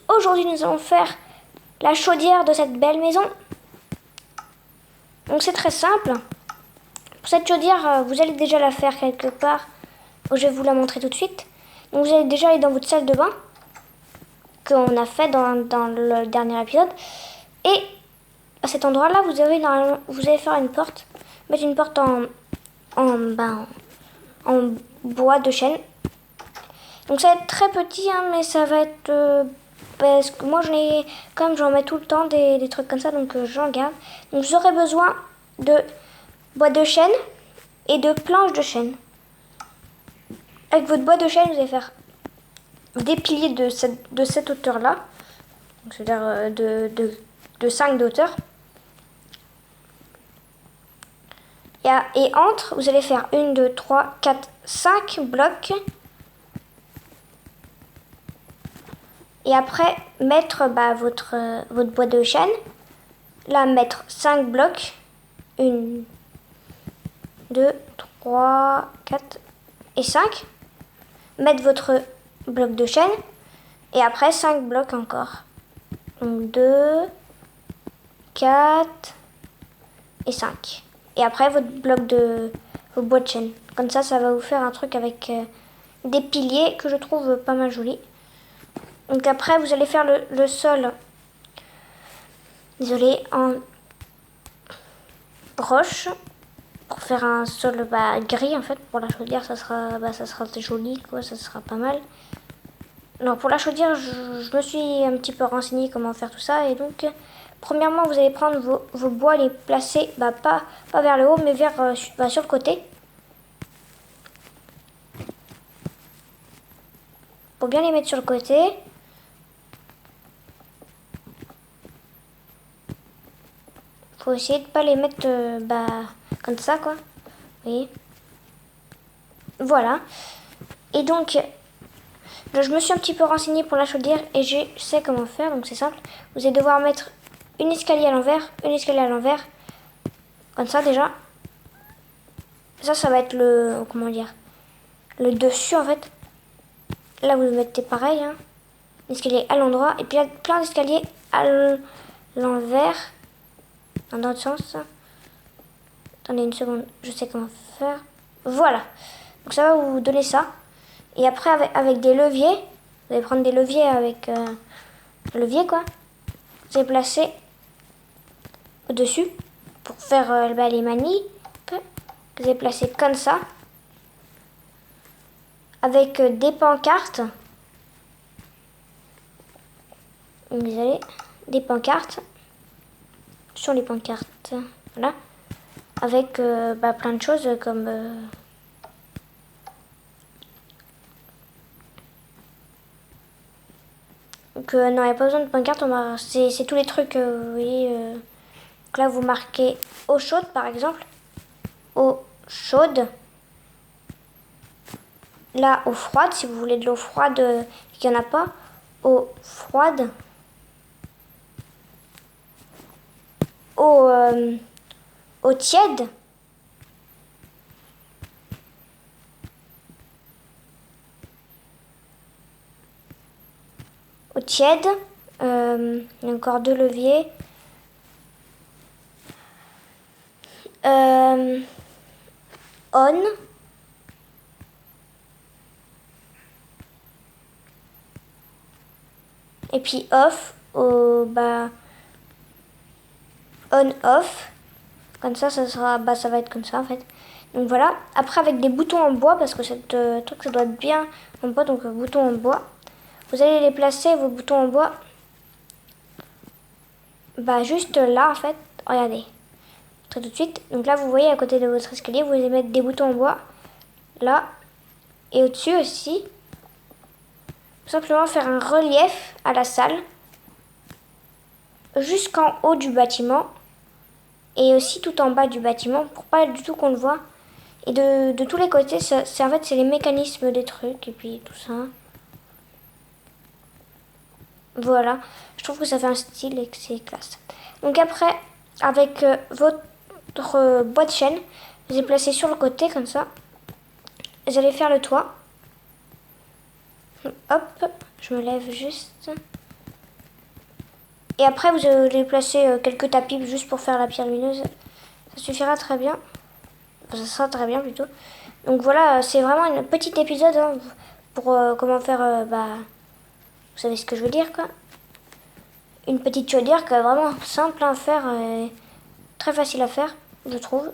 Aujourd'hui, nous allons faire la chaudière de cette belle maison. Donc c'est très simple. Pour cette chaudière, vous allez déjà la faire quelque part. Je vais vous la montrer tout de suite. Donc vous allez déjà aller dans votre salle de bain qu'on a fait dans le dernier épisode. Et à cet endroit-là, vous allez faire une porte. Mettre une porte en bois de chêne. Donc ça va être très petit, hein, mais ça va être... parce que moi, j'en mets tout le temps des trucs comme ça, donc j'en garde. Donc vous aurez besoin de bois de chêne et de planches de chêne. Avec votre bois de chêne, vous allez faire des piliers de cette hauteur-là. C'est-à-dire de 5 de hauteur. Et entre, vous allez faire 1, 2, 3, 4, 5 blocs. Et après, mettre votre bois de chêne. Là, mettre 5 blocs. 1, 2, 3, 4 et 5. Mettre votre bloc de chêne. Et après, 5 blocs encore. Donc 2, 4 et 5. Et après, votre bois de chêne. Comme ça va vous faire un truc avec des piliers que je trouve pas mal joli. Donc après, vous allez faire le sol, désolé, en roche. Pour faire un sol gris, en fait. Pour la chaudière, ça sera joli, quoi. Ça sera pas mal. Non, pour la chaudière, je me suis un petit peu renseignée comment faire tout ça. Et donc, premièrement, vous allez prendre vos bois, les placer, pas vers le haut, mais sur le côté. Pour bien les mettre sur le côté. Faut essayer de pas les mettre comme ça, quoi. Vous voyez. Voilà. Et donc, je me suis un petit peu renseignée pour la chaudière et je sais comment faire, donc c'est simple. Vous allez devoir mettre une escalier à l'envers, comme ça déjà. Ça va être le dessus en fait. Là vous le mettez pareil, hein. L'escalier à l'endroit et puis là plein d'escaliers à l'envers, dans l'autre sens. Attendez une seconde, je sais comment faire. Voilà. Donc ça va vous donner ça. Et après avec des leviers, vous allez prendre des leviers avec levier quoi. Vous allez placer au-dessus pour faire les manies. Vous allez placer comme ça. Avec des pancartes. Vous allez des pancartes. Sur les pancartes. Voilà. Avec plein de choses comme... Donc non, il n'y a pas besoin de pancarte, c'est tous les trucs, vous voyez. Donc là, vous marquez eau chaude, par exemple. Eau chaude. Là, eau froide, si vous voulez de l'eau froide, qu'il n'y en a pas. Eau froide. Eau tiède. Eau tiède. Il y a encore 2 leviers. On. Et puis off. On off. Comme ça ça va être comme ça en fait. Donc voilà. Après avec des boutons en bois parce que cette truc ça doit être bien en bois, donc boutons en bois. Vous allez les placer vos boutons en bois. Juste là en fait. Regardez. Tout de suite. Donc là vous voyez à côté de votre escalier, vous allez mettre des boutons en bois. Là. Et au-dessus aussi. Tout simplement faire un relief à la salle. Jusqu'en haut du bâtiment. Et aussi tout en bas du bâtiment pour pas du tout qu'on le voit. Et de tous les côtés, en fait c'est les mécanismes des trucs et puis tout ça. Voilà, je trouve que ça fait un style et que c'est classe. Donc après, avec votre bois de chêne, vous allez placer sur le côté comme ça. Vous allez faire le toit. Hop, je me lève juste. Et après, vous allez placer quelques tapis juste pour faire la pierre lumineuse. Ça suffira très bien. Enfin, ça sera très bien plutôt. Donc voilà, c'est vraiment un petit épisode hein, pour comment faire, vous savez ce que je veux dire quoi. Une petite chaudière qui est vraiment simple à faire et très facile à faire, je trouve.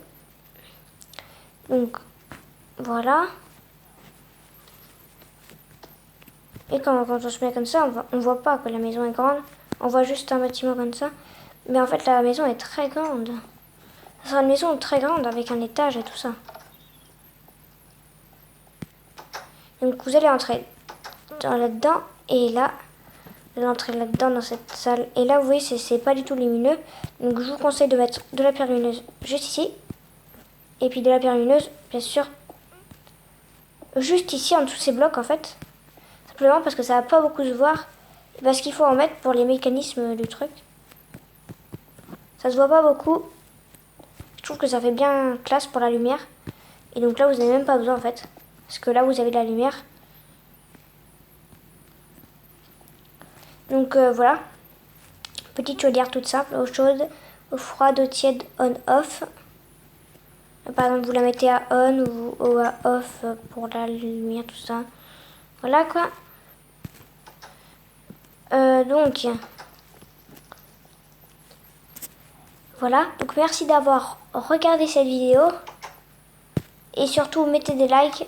Donc voilà. Et quand on se met comme ça, on voit pas que la maison est grande. On voit juste un bâtiment comme ça. Mais en fait, la maison est très grande. Ça sera une maison très grande avec un étage et tout ça. Donc vous allez entrer là-dedans et là. Vous allez entrer là-dedans dans cette salle. Et là, vous voyez, c'est pas du tout lumineux. Donc je vous conseille de mettre de la pierre lumineuse juste ici. Et puis de la pierre lumineuse, bien sûr, juste ici en dessous de ces blocs en fait. Simplement parce que ça va pas beaucoup se voir. Parce qu'il faut en mettre pour les mécanismes du truc. Ça se voit pas beaucoup. Je trouve que ça fait bien classe pour la lumière. Et donc là, vous n'avez même pas besoin en fait. Parce que là, vous avez de la lumière. Donc voilà. Petite chaudière toute simple. Eau chaude, eau froide, eau tiède, on-off. Par exemple, vous la mettez à on ou à off pour la lumière, tout ça. Voilà quoi. Donc, voilà. Donc, merci d'avoir regardé cette vidéo. Et surtout, mettez des likes,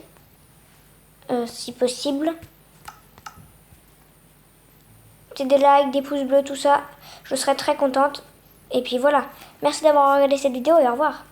si possible. Mettez des likes, des pouces bleus, tout ça. Je serai très contente. Et puis voilà. Merci d'avoir regardé cette vidéo et au revoir.